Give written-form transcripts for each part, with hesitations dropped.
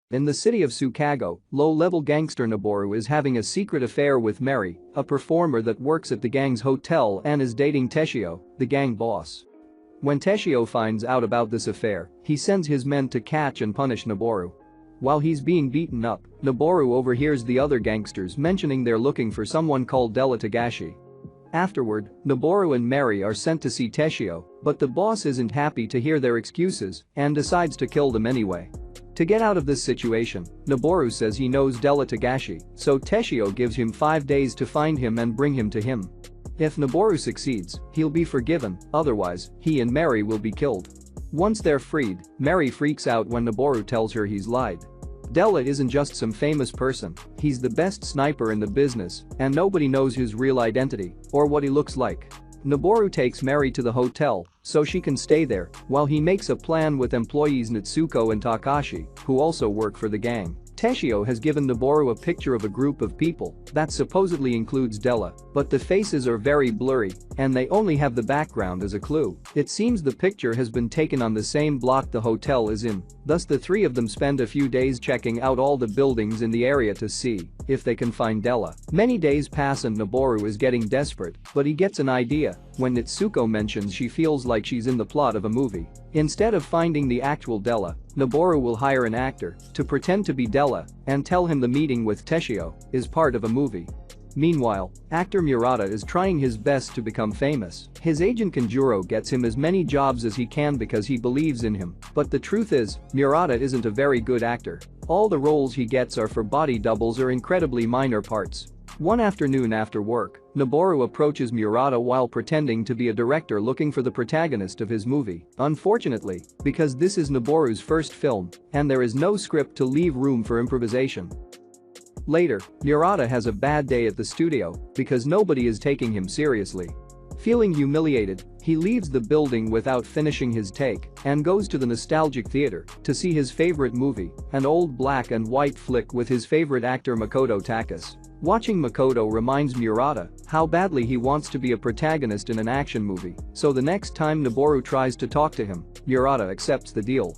In the city of Chicago, low-level gangster Noboru is having a secret affair with Mary, a performer that works at the gang's hotel and is dating Teshio, the gang boss. When Teshio finds out about this affair, he sends his men to catch and punish Noboru. While he's being beaten up, Noboru overhears the other gangsters mentioning they're looking for someone called Della Tagashi. Afterward, Noboru and Mary are sent to see Teshio, but the boss isn't happy to hear their excuses and decides to kill them anyway. To get out of this situation, Noboru says he knows Della Tagashi, so Teshio gives him 5 days to find him and bring him to him. If Noboru succeeds, he'll be forgiven, otherwise, he and Mary will be killed. Once they're freed, Mary freaks out when Noboru tells her he's lied. Della isn't just some famous person, he's the best sniper in the business, and nobody knows his real identity or what he looks like. Noboru takes Mary to the hotel so she can stay there while he makes a plan with employees Natsuko and Takashi, who also work for the gang. Teshio has given Noboru a picture of a group of people that supposedly includes Della, but the faces are very blurry and they only have the background as a clue. It seems the picture has been taken on the same block the hotel is in, thus the three of them spend a few days checking out all the buildings in the area to see if they can find Della. Many days pass and Noboru is getting desperate, but he gets an idea when Natsuko mentions she feels like she's in the plot of a movie. Instead of finding the actual Della, Noboru will hire an actor to pretend to be Della and tell him the meeting with Teshio is part of a movie. Meanwhile, actor Murata is trying his best to become famous. His agent Kanjuro gets him as many jobs as he can because he believes in him, but the truth is, Murata isn't a very good actor. All the roles he gets are for body doubles or incredibly minor parts. One afternoon after work, Noboru approaches Murata while pretending to be a director looking for the protagonist of his movie. Unfortunately, because this is Noboru's first film and there is no script to leave room for improvisation. Later, Murata has a bad day at the studio because nobody is taking him seriously. Feeling humiliated, he leaves the building without finishing his take and goes to the nostalgic theater to see his favorite movie, an old black and white flick with his favorite actor Makoto Takas. Watching Makoto reminds Murata how badly he wants to be a protagonist in an action movie, so the next time Noboru tries to talk to him, Murata accepts the deal.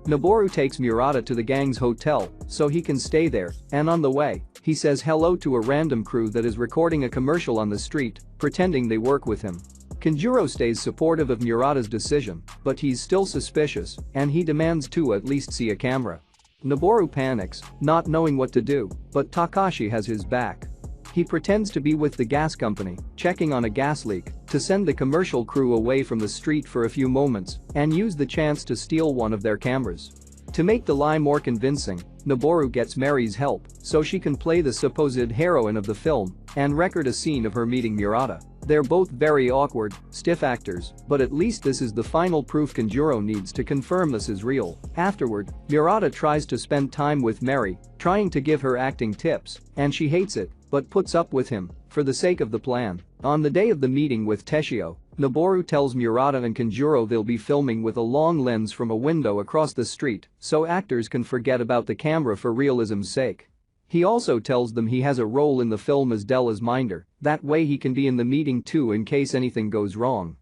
Noboru takes Murata to the gang's hotel so he can stay there, and on the way, he says hello to a random crew that is recording a commercial on the street, pretending they work with him. Kanjuro stays supportive of Murata's decision, but he's still suspicious, and he demands to at least see a camera. Noboru panics, not knowing what to do, but Takashi has his back. He pretends to be with the gas company, checking on a gas leak, to send the commercial crew away from the street for a few moments and use the chance to steal one of their cameras. To make the lie more convincing, Noboru gets Mary's help so she can play the supposed heroine of the film and record a scene of her meeting Murata. They're both very awkward, stiff actors, but at least this is the final proof Kanjuro needs to confirm this is real. Afterward, Murata tries to spend time with Mary, trying to give her acting tips, and she hates it, but puts up with him for the sake of the plan. On the day of the meeting with Teshio, Noboru tells Murata and Kanjuro they'll be filming with a long lens from a window across the street so actors can forget about the camera for realism's sake. He also tells them he has a role in the film as Della's minder, that way he can be in the meeting too in case anything goes wrong.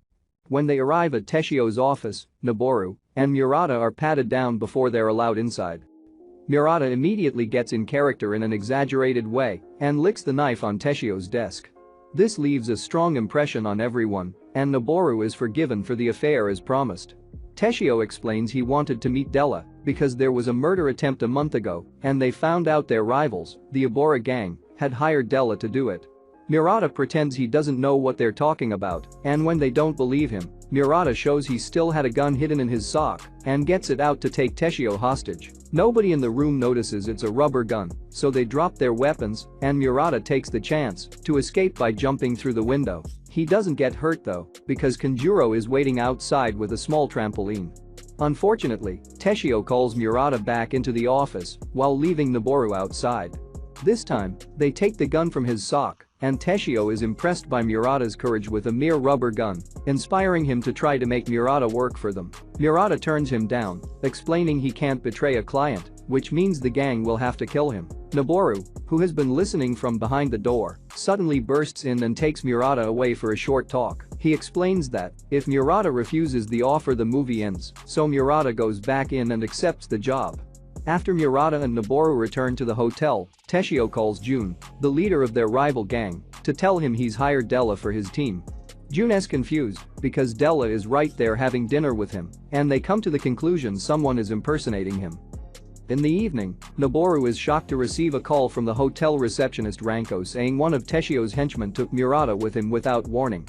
When they arrive at Teshio's office, Noboru and Murata are patted down before they're allowed inside. Murata immediately gets in character in an exaggerated way and licks the knife on Teshio's desk. This leaves a strong impression on everyone, and Noboru is forgiven for the affair as promised. Teshio explains he wanted to meet Della because there was a murder attempt a month ago and they found out their rivals, the Abora gang, had hired Della to do it. Murata pretends he doesn't know what they're talking about, and when they don't believe him, Murata shows he still had a gun hidden in his sock and gets it out to take Teshio hostage. Nobody in the room notices it's a rubber gun, so they drop their weapons and Murata takes the chance to escape by jumping through the window. He doesn't get hurt though, because Kanjuro is waiting outside with a small trampoline. Unfortunately, Teshio calls Murata back into the office while leaving Noboru outside. This time, they take the gun from his sock, and Teshio is impressed by Murata's courage with a mere rubber gun, inspiring him to try to make Murata work for them. Murata turns him down, explaining he can't betray a client, which means the gang will have to kill him. Noboru, who has been listening from behind the door, suddenly bursts in and takes Murata away for a short talk. He explains that if Murata refuses the offer the movie ends, so Murata goes back in and accepts the job. After Murata and Noboru return to the hotel, Teshio calls Jun, the leader of their rival gang, to tell him he's hired Della for his team. Jun is confused because Della is right there having dinner with him, and they come to the conclusion someone is impersonating him. In the evening, Noboru is shocked to receive a call from the hotel receptionist Ranko saying one of Teshio's henchmen took Murata with him without warning.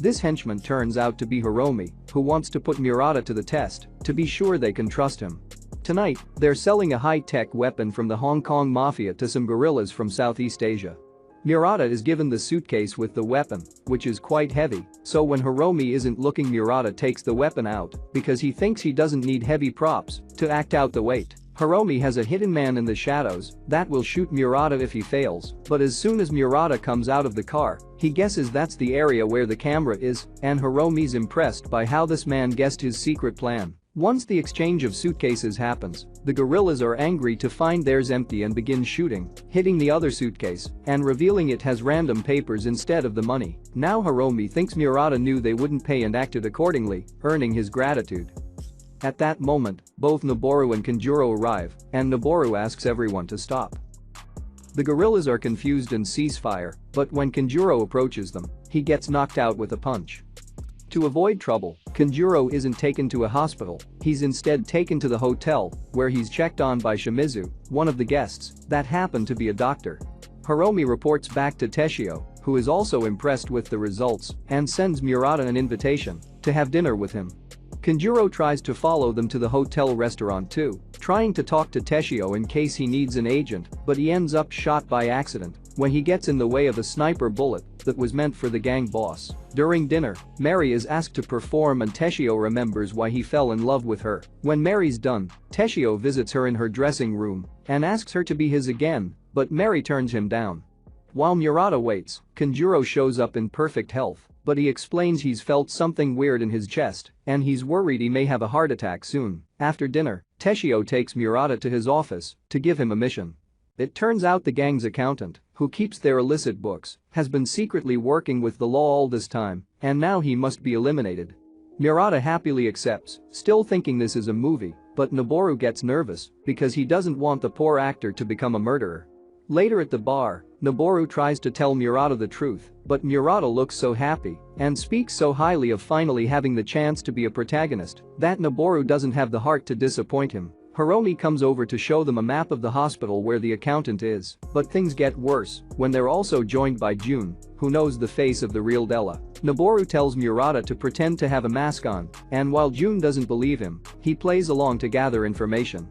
This henchman turns out to be Hiromi, who wants to put Murata to the test to be sure they can trust him. Tonight, they're selling a high-tech weapon from the Hong Kong mafia to some guerrillas from Southeast Asia. Murata is given the suitcase with the weapon, which is quite heavy, so when Hiromi isn't looking, Murata takes the weapon out because he thinks he doesn't need heavy props to act out the weight. Hiromi has a hidden man in the shadows that will shoot Murata if he fails, but as soon as Murata comes out of the car, he guesses that's the area where the camera is, and Hiromi's impressed by how this man guessed his secret plan. Once the exchange of suitcases happens, the guerrillas are angry to find theirs empty and begin shooting, hitting the other suitcase and revealing it has random papers instead of the money. Now Hiromi thinks Murata knew they wouldn't pay and acted accordingly, earning his gratitude. At that moment, both Noboru and Kanjuro arrive, and Noboru asks everyone to stop. The guerrillas are confused and cease fire, but when Kanjuro approaches them, he gets knocked out with a punch. To avoid trouble, Kanjuro isn't taken to a hospital, he's instead taken to the hotel, where he's checked on by Shimizu, one of the guests, that happened to be a doctor. Hiromi reports back to Teshio, who is also impressed with the results, and sends Murata an invitation to have dinner with him. Kanjuro tries to follow them to the hotel restaurant too, trying to talk to Teshio in case he needs an agent, but he ends up shot by accident when he gets in the way of a sniper bullet that was meant for the gang boss. During dinner, Mary is asked to perform and Teshio remembers why he fell in love with her. When Mary's done, Teshio visits her in her dressing room and asks her to be his again, but Mary turns him down. While Murata waits, Kanjuro shows up in perfect health, but he explains he's felt something weird in his chest and he's worried he may have a heart attack soon. After dinner, Teshio takes Murata to his office to give him a mission. It turns out the gang's accountant, who keeps their illicit books, has been secretly working with the law all this time, and now he must be eliminated. Murata happily accepts, still thinking this is a movie, but Noboru gets nervous because he doesn't want the poor actor to become a murderer. Later at the bar, Noboru tries to tell Murata the truth, but Murata looks so happy and speaks so highly of finally having the chance to be a protagonist that Noboru doesn't have the heart to disappoint him. Hiromi comes over to show them a map of the hospital where the accountant is, but things get worse when they're also joined by Jun, who knows the face of the real Della. Noboru tells Murata to pretend to have a mask on, and while Jun doesn't believe him, he plays along to gather information.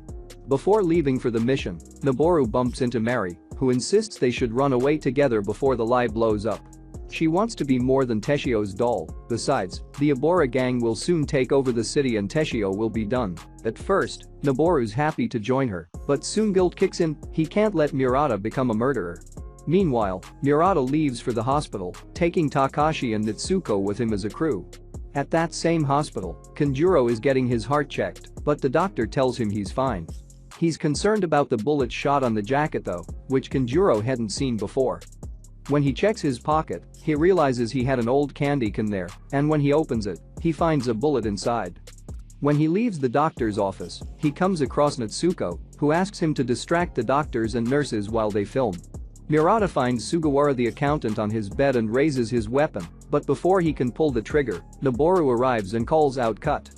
Before leaving for the mission, Noboru bumps into Mary, who insists they should run away together before the lie blows up. She wants to be more than Teshio's doll. Besides, the Ebora gang will soon take over the city and Teshio will be done. At first, Noboru's happy to join her, but soon guilt kicks in, he can't let Murata become a murderer. Meanwhile, Murata leaves for the hospital, taking Takashi and Nitsuko with him as a crew. At that same hospital, Kanjuro is getting his heart checked, but the doctor tells him he's fine. He's concerned about the bullet shot on the jacket though, which Kanjuro hadn't seen before. When he checks his pocket, he realizes he had an old candy can there, and when he opens it, he finds a bullet inside. When he leaves the doctor's office, he comes across Natsuko, who asks him to distract the doctors and nurses while they film. Murata finds Sugawara the accountant on his bed and raises his weapon, but before he can pull the trigger, Noboru arrives and calls out cut.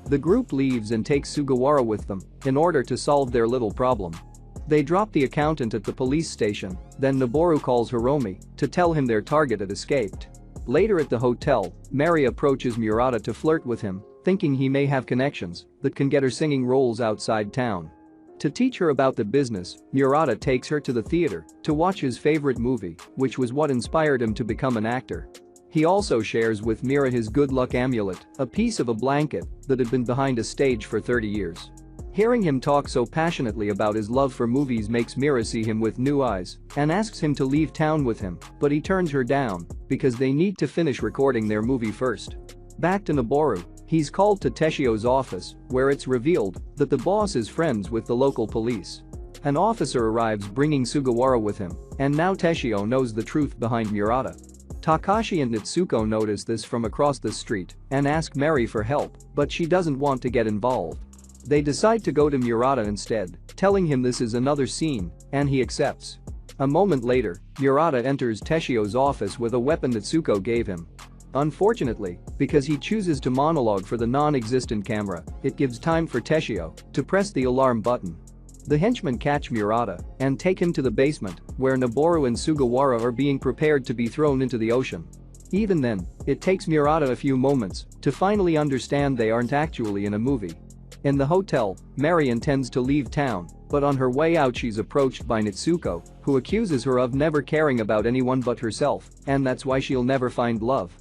The group leaves and takes Sugawara with them in order to solve their little problem. They drop the accountant at the police station, then Noboru calls Hiromi to tell him their target had escaped. Later at the hotel, Mary approaches Murata to flirt with him, thinking he may have connections that can get her singing roles outside town. To teach her about the business, Murata takes her to the theater to watch his favorite movie, which was what inspired him to become an actor. He also shares with Mira his good luck amulet, a piece of a blanket that had been behind a stage for 30 years. Hearing him talk so passionately about his love for movies makes Mira see him with new eyes and asks him to leave town with him, but he turns her down because they need to finish recording their movie first. Back to Noboru, he's called to Teshio's office, where it's revealed that the boss is friends with the local police. An officer arrives bringing Sugawara with him, and now Teshio knows the truth behind Murata. Takashi and Nitsuko notice this from across the street and ask Mary for help, but she doesn't want to get involved. They decide to go to Murata instead, telling him this is another scene, and he accepts. A moment later, Murata enters Teshio's office with a weapon Natsuko gave him. Unfortunately, because he chooses to monologue for the non-existent camera, it gives time for Teshio to press the alarm button. The henchmen catch Murata and take him to the basement, where Noboru and Sugawara are being prepared to be thrown into the ocean. Even then, it takes Murata a few moments to finally understand they aren't actually in a movie. In the hotel, Mary intends to leave town, but on her way out she's approached by Natsuko, who accuses her of never caring about anyone but herself, and that's why she'll never find love.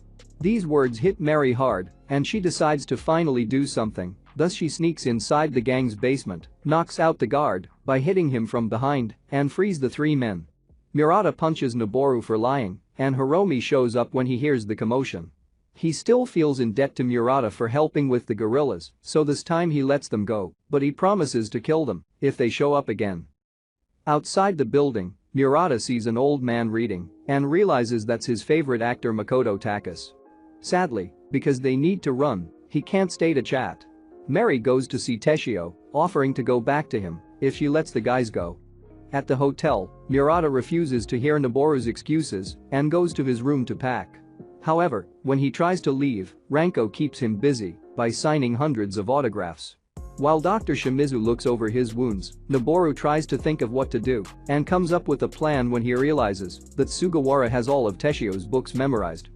These words hit Mary hard, and she decides to finally do something. Thus she sneaks inside the gang's basement, knocks out the guard by hitting him from behind, and frees the three men. Murata punches Noboru for lying, and Hiromi shows up when he hears the commotion. He still feels in debt to Murata for helping with the guerrillas, so this time he lets them go, but he promises to kill them if they show up again. Outside the building, Murata sees an old man reading and realizes that's his favorite actor Makoto Takis. Sadly, because they need to run, he can't stay to chat. Mary goes to see Teshio, offering to go back to him if she lets the guys go. At the hotel, Murata refuses to hear Noboru's excuses and goes to his room to pack. However, when he tries to leave, Ranko keeps him busy by signing hundreds of autographs. While Dr. Shimizu looks over his wounds, Noboru tries to think of what to do and comes up with a plan when he realizes that Sugawara has all of Teshio's books memorized.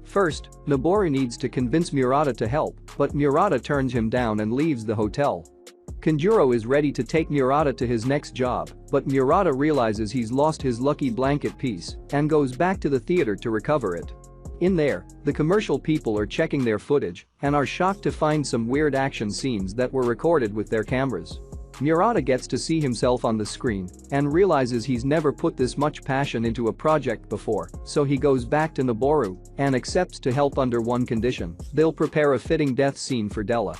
First, Noboru needs to convince Murata to help, but Murata turns him down and leaves the hotel. Kanjuro is ready to take Murata to his next job, but Murata realizes he's lost his lucky blanket piece and goes back to the theater to recover it. In there, the commercial people are checking their footage and are shocked to find some weird action scenes that were recorded with their cameras. Murata gets to see himself on the screen and realizes he's never put this much passion into a project before, so he goes back to Noboru and accepts to help under one condition: they'll prepare a fitting death scene for Della.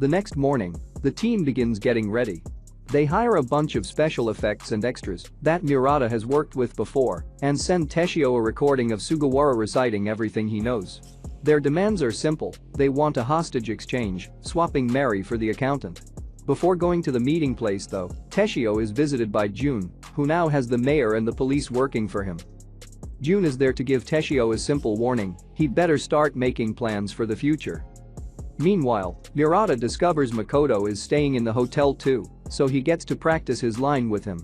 The next morning, the team begins getting ready. They hire a bunch of special effects and extras that Murata has worked with before and send Teshio a recording of Sugawara reciting everything he knows. Their demands are simple: they want a hostage exchange, swapping Mary for the accountant. Before going to the meeting place though, Teshio is visited by June, who now has the mayor and the police working for him. June is there to give Teshio a simple warning: he'd better start making plans for the future. Meanwhile, Murata discovers Makoto is staying in the hotel too, so he gets to practice his line with him.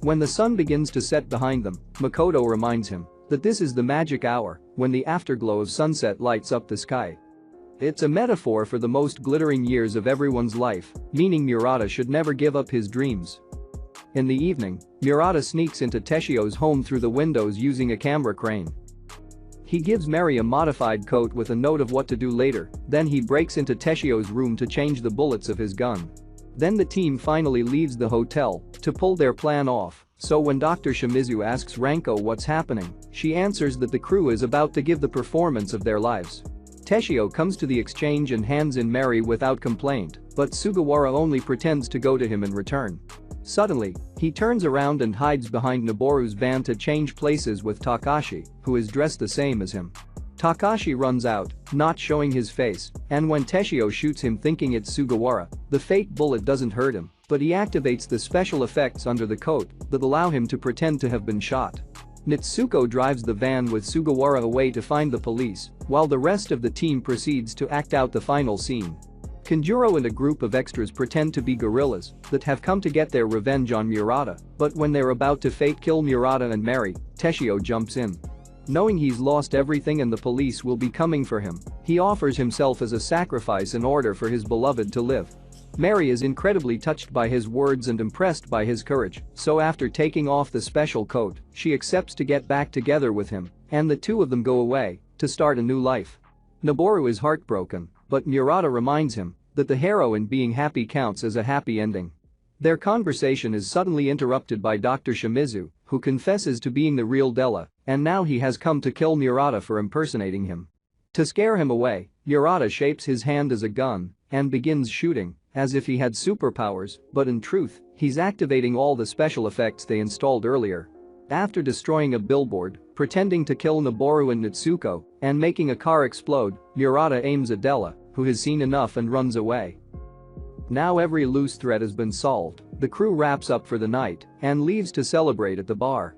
When the sun begins to set behind them, Makoto reminds him that this is the magic hour when the afterglow of sunset lights up the sky. It's a metaphor for the most glittering years of everyone's life, meaning Murata should never give up his dreams. In the evening, Murata sneaks into Teshio's home through the windows using a camera crane. He gives Mary a modified coat with a note of what to do later, then he breaks into Teshio's room to change the bullets of his gun. Then the team finally leaves the hotel to pull their plan off, so when Dr. Shimizu asks Ranko what's happening, she answers that the crew is about to give the performance of their lives. Teshio comes to the exchange and hands in Mary without complaint, but Sugawara only pretends to go to him in return. Suddenly, he turns around and hides behind Noboru's van to change places with Takashi, who is dressed the same as him. Takashi runs out, not showing his face, and when Teshio shoots him thinking it's Sugawara, the fake bullet doesn't hurt him, but he activates the special effects under the coat that allow him to pretend to have been shot. Natsuko drives the van with Sugawara away to find the police, while the rest of the team proceeds to act out the final scene. Kanjuro and a group of extras pretend to be guerrillas that have come to get their revenge on Murata, but when they're about to fake kill Murata and Mary, Teshio jumps in. Knowing he's lost everything and the police will be coming for him, he offers himself as a sacrifice in order for his beloved to live. Mary is incredibly touched by his words and impressed by his courage, so after taking off the special coat, she accepts to get back together with him, and the two of them go away to start a new life. Noboru is heartbroken, but Murata reminds him that the hero in being happy counts as a happy ending. Their conversation is suddenly interrupted by Dr. Shimizu, who confesses to being the real Della, and now he has come to kill Murata for impersonating him. To scare him away, Murata shapes his hand as a gun and begins shooting, as if he had superpowers, but in truth, he's activating all the special effects they installed earlier. After destroying a billboard, pretending to kill Noboru and Natsuko, and making a car explode, Murata aims at Della, who has seen enough and runs away. Now every loose thread has been solved, the crew wraps up for the night and leaves to celebrate at the bar.